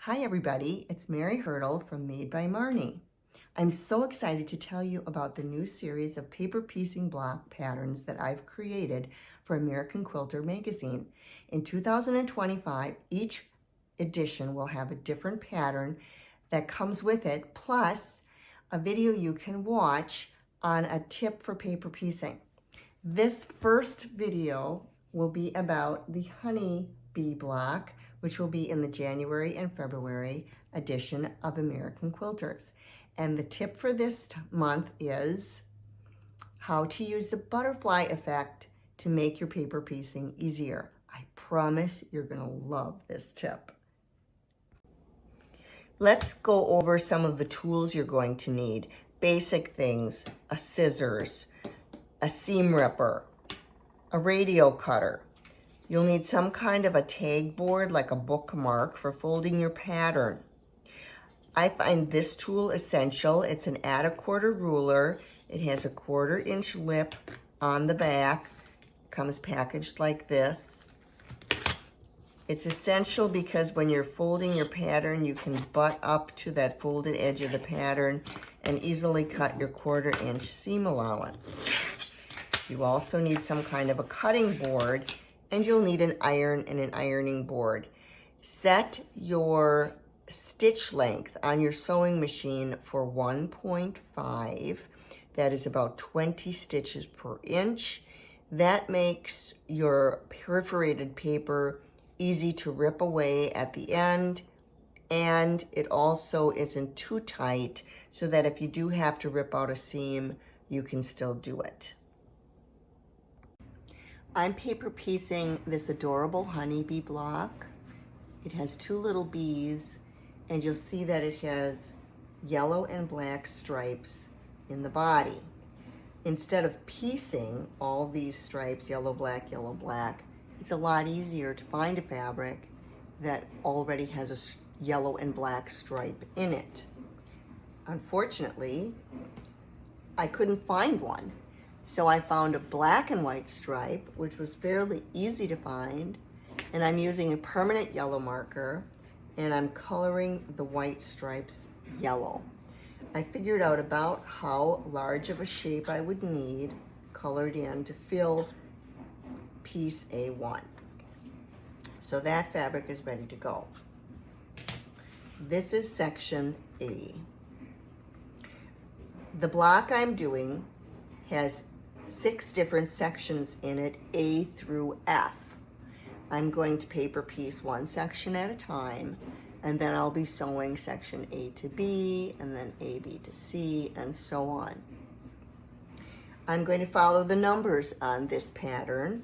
Hi everybody, it's Mary Hurdle from Made by Marnie. I'm so excited to tell you about the new series of paper piecing block patterns that I've created for American Quilter magazine. In 2025, each edition will have a different pattern that comes with it, plus a video you can watch on a tip for paper piecing. This first video will be about the honeybee block, which will be in the January and February edition of American Quilters. And the tip for this month is how to use the butterfly effect to make your paper piecing easier. I promise you're gonna love this tip. Let's go over some of the tools you're going to need. Basic things, a scissors, a seam ripper, a radial cutter. You'll need some kind of a tag board like a bookmark for folding your pattern. I find this tool essential. It's an add a quarter ruler. It has a 1/4 inch lip on the back. Comes packaged like this. It's essential because when you're folding your pattern, you can butt up to that folded edge of the pattern and easily cut your 1/4 inch seam allowance. You also need some kind of a cutting board, and you'll need an iron and an ironing board. Set your stitch length on your sewing machine for 1.5. That is about 20 stitches per inch. That makes your perforated paper easy to rip away at the end, and it also isn't too tight so that if you do have to rip out a seam, you can still do it. I'm paper piecing this adorable honeybee block. It has 2 little bees, and you'll see that it has yellow and black stripes in the body. Instead of piecing all these stripes, yellow, black, it's a lot easier to find a fabric that already has a yellow and black stripe in it. Unfortunately, I couldn't find one. So I found a black and white stripe, which was fairly easy to find, and I'm using a permanent yellow marker, and I'm coloring the white stripes yellow. I figured out about how large of a shape I would need colored in to fill piece A1. So that fabric is ready to go. This is section A. The block I'm doing has 6 different sections in it, A through F. I'm going to paper piece one section at a time, and then I'll be sewing section A to B, and then A, B to C, and so on. I'm going to follow the numbers on this pattern.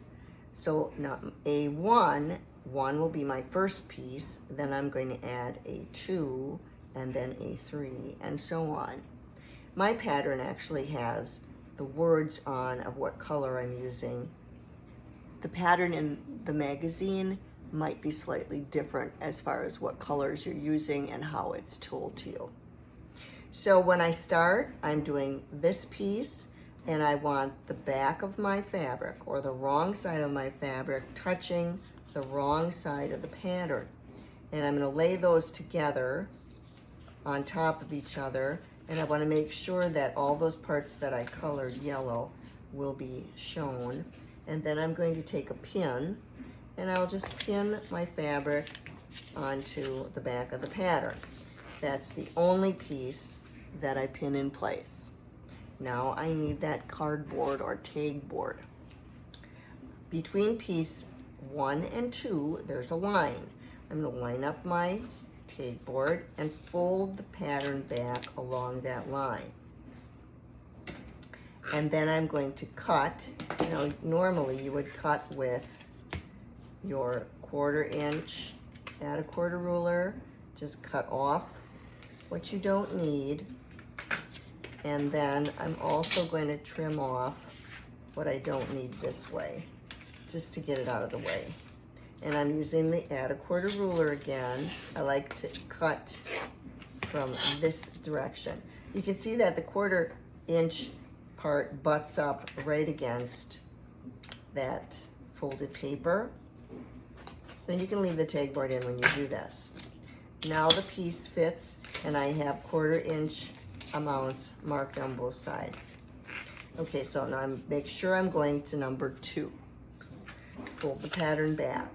So now A1, 1 will be my first piece, then I'm going to add A2, and then A3, and so on. My pattern actually has the words on of what color I'm using. The pattern in the magazine might be slightly different as far as what colors you're using and how it's told to you. So when I start, I'm doing this piece, and I want the back of my fabric or the wrong side of my fabric touching the wrong side of the pattern. And I'm going to lay those together on top of each other, and I want to make sure that all those parts that I colored yellow will be shown. And then I'm going to take a pin, and I'll just pin my fabric onto the back of the pattern. That's the only piece that I pin in place. Now I need that cardboard or tag board. Between piece 1 and 2, there's a line. I'm going to line up my tag board and fold the pattern back along that line. And then I'm going to cut. You know, normally you would cut with your 1/4 inch, add a 1/4 ruler, just cut off what you don't need. And then I'm also going to trim off what I don't need this way, just to get it out of the way. And I'm using the add a 1/4 ruler again. I like to cut from this direction. You can see that the 1/4 inch part butts up right against that folded paper. Then you can leave the tag board in when you do this. Now the piece fits, and I have 1/4 inch amounts marked on both sides. Okay, so now make sure I'm going to number 2. Fold the pattern back.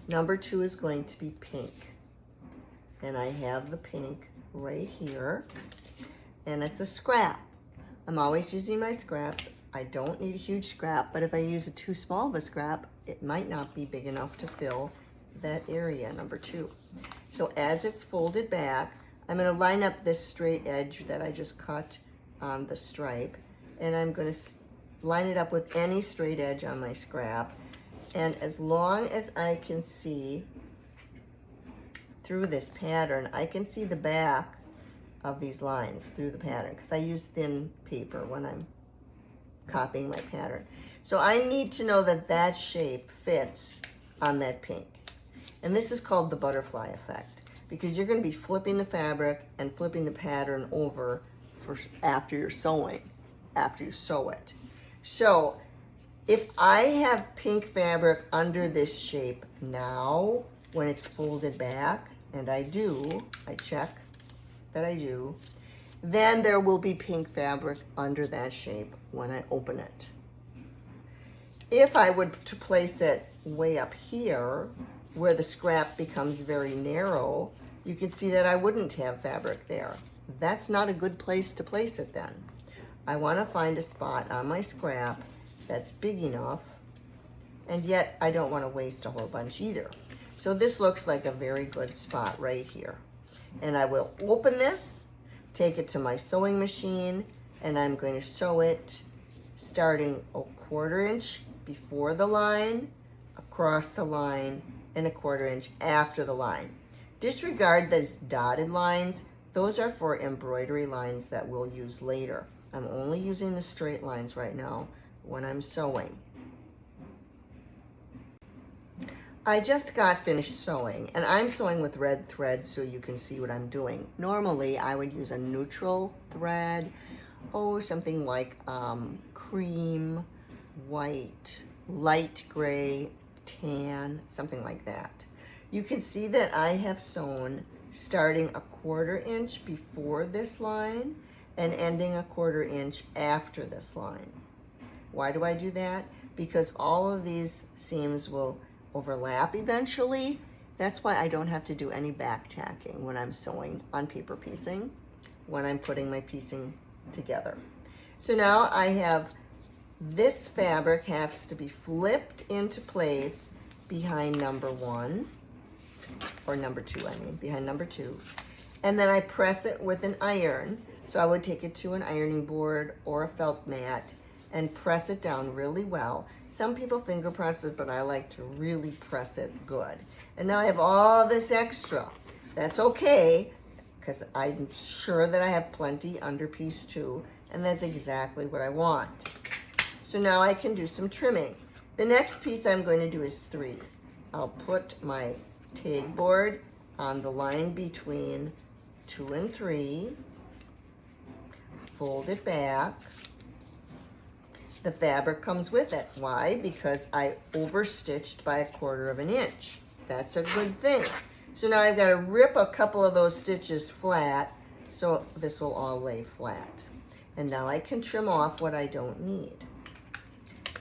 Number 2 is going to be pink. And I have the pink right here. And it's a scrap. I'm always using my scraps. I don't need a huge scrap, but if I use a too small of a scrap, it might not be big enough to fill that area, number 2. So as it's folded back, I'm going to line up this straight edge that I just cut on the stripe, and I'm going to line it up with any straight edge on my scrap. And as long as I can see through this pattern, I can see the back of these lines through the pattern, because I use thin paper when I'm copying my pattern. So I need to know that that shape fits on that pink. And this is called the butterfly effect, because you're going to be flipping the fabric and flipping the pattern over for after you're sewing, after you sew it. So if I have pink fabric under this shape now, when it's folded back, and I check that I do, then there will be pink fabric under that shape when I open it. If I were to place it way up here, where the scrap becomes very narrow, you can see that I wouldn't have fabric there. That's not a good place to place it then. I want to find a spot on my scrap that's big enough, and yet I don't want to waste a whole bunch either. So this looks like a very good spot right here. And I will open this, take it to my sewing machine, and I'm going to sew it starting a 1/4 inch before the line, across the line, and a 1/4 inch after the line. Disregard these dotted lines. Those are for embroidery lines that we'll use later. I'm only using the straight lines right now when I'm sewing. I just got finished sewing, and I'm sewing with red thread so you can see what I'm doing. Normally, I would use a neutral thread, something like cream, white, light gray, tan, something like that. You can see that I have sewn starting a 1/4 inch before this line and ending a 1/4 inch after this line. Why do I do that? Because all of these seams will overlap eventually. That's why I don't have to do any back tacking when I'm sewing on paper piecing, when I'm putting my piecing together. So now I have this fabric has to be flipped into place behind number 1, or number 2, behind number 2. And then I press it with an iron. So I would take it to an ironing board or a felt mat and press it down really well. Some people finger press it, but I like to really press it good. And now I have all this extra. That's okay, because I'm sure that I have plenty under piece 2, and that's exactly what I want. So now I can do some trimming. The next piece I'm going to do is 3. I'll put my tag board on the line between 2 and 3, fold it back. The fabric comes with it. Why? Because I overstitched by a 1/4 inch. That's a good thing. So now I've got to rip a couple of those stitches flat, so this will all lay flat. And now I can trim off what I don't need.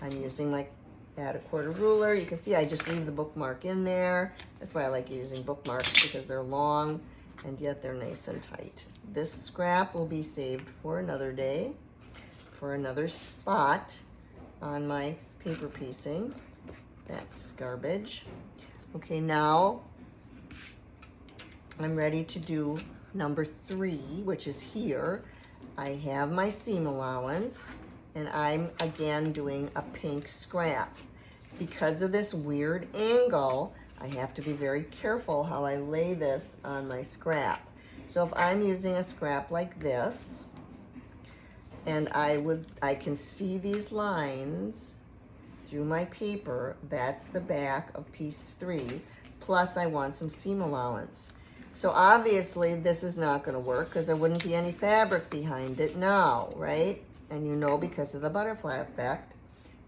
I'm using my add a 1/4 ruler. You can see I just leave the bookmark in there. That's why I like using bookmarks, because they're long and yet they're nice and tight. This scrap will be saved for another day, for another spot on my paper piecing. That's garbage. Okay, now I'm ready to do number 3, which is here. I have my seam allowance, and I'm again doing a pink scrap. Because of this weird angle, I have to be very careful how I lay this on my scrap. So if I'm using a scrap like this, and I can see these lines through my paper, that's the back of piece 3, plus I want some seam allowance. So obviously this is not going to work because there wouldn't be any fabric behind it now, right? And you know, because of the butterfly effect,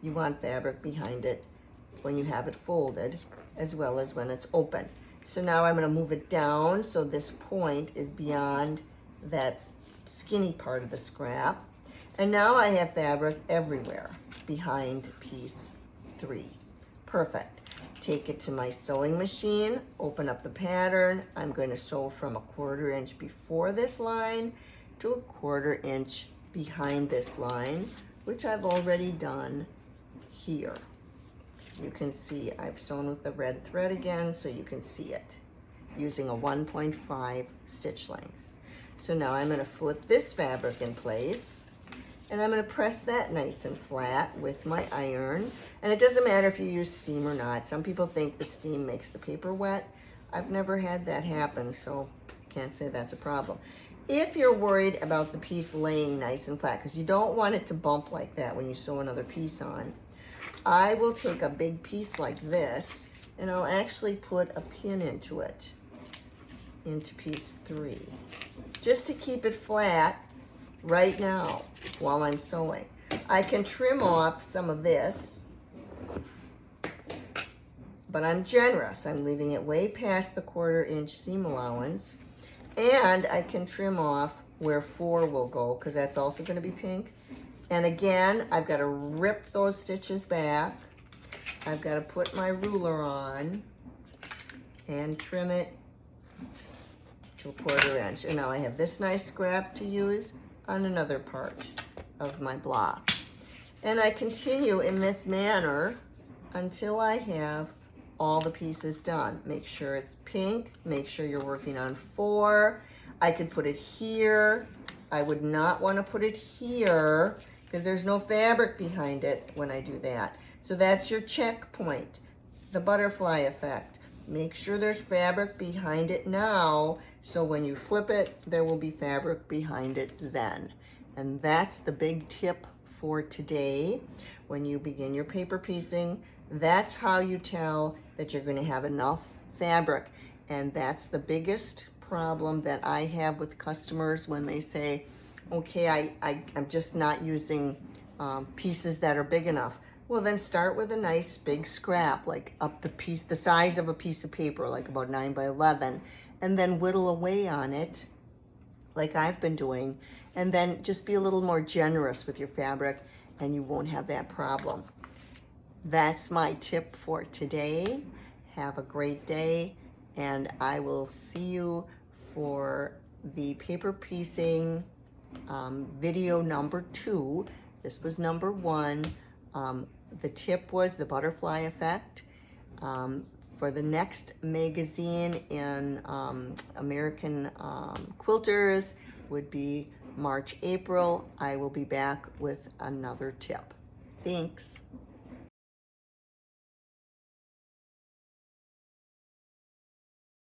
you want fabric behind it when you have it folded, as well as when it's open. So now I'm going to move it down so this point is beyond that skinny part of the scrap. And now I have fabric everywhere behind piece 3. Perfect. Take it to my sewing machine, open up the pattern. I'm going to sew from 1/4 inch before this line to 1/4 inch behind this line, which I've already done here. You can see I've sewn with the red thread again, so you can see it, using a 1.5 stitch length. So now I'm going to flip this fabric in place, and I'm going to press that nice and flat with my iron. And it doesn't matter if you use steam or not. Some people think the steam makes the paper wet. I've never had that happen, so I can't say that's a problem. If you're worried about the piece laying nice and flat, because you don't want it to bump like that when you sew another piece on, I will take a big piece like this, and I'll actually put a pin into it, into piece 3, just to keep it flat right now while I'm sewing. I can trim off some of this, but I'm generous. I'm leaving it way past the 1/4 inch seam allowance, and I can trim off where 4 will go, because that's also going to be pink. And again, I've got to rip those stitches back. I've got to put my ruler on and trim it to 1/4 inch. And now I have this nice scrap to use on another part of my block. And I continue in this manner until I have all the pieces done. Make sure it's pink. Make sure you're working on 4. I could put it here. I would not want to put it here, because there's no fabric behind it when I do that. So that's your checkpoint, the butterfly effect. Make sure there's fabric behind it now, so when you flip it, there will be fabric behind it then. And that's the big tip for today. When you begin your paper piecing, that's how you tell that you're going to have enough fabric. And that's the biggest problem that I have with customers when they say, okay, I'm just not using pieces that are big enough. Well, then start with a nice big scrap, like up the size of a piece of paper, like about 9 by 11, and then whittle away on it, like I've been doing, and then just be a little more generous with your fabric, and you won't have that problem. That's my tip for today. Have a great day, and I will see you for the paper piecing video number 2. This was number 1. The tip was the butterfly effect. For the next magazine in American Quilters would be March, April. I will be back with another tip. Thanks.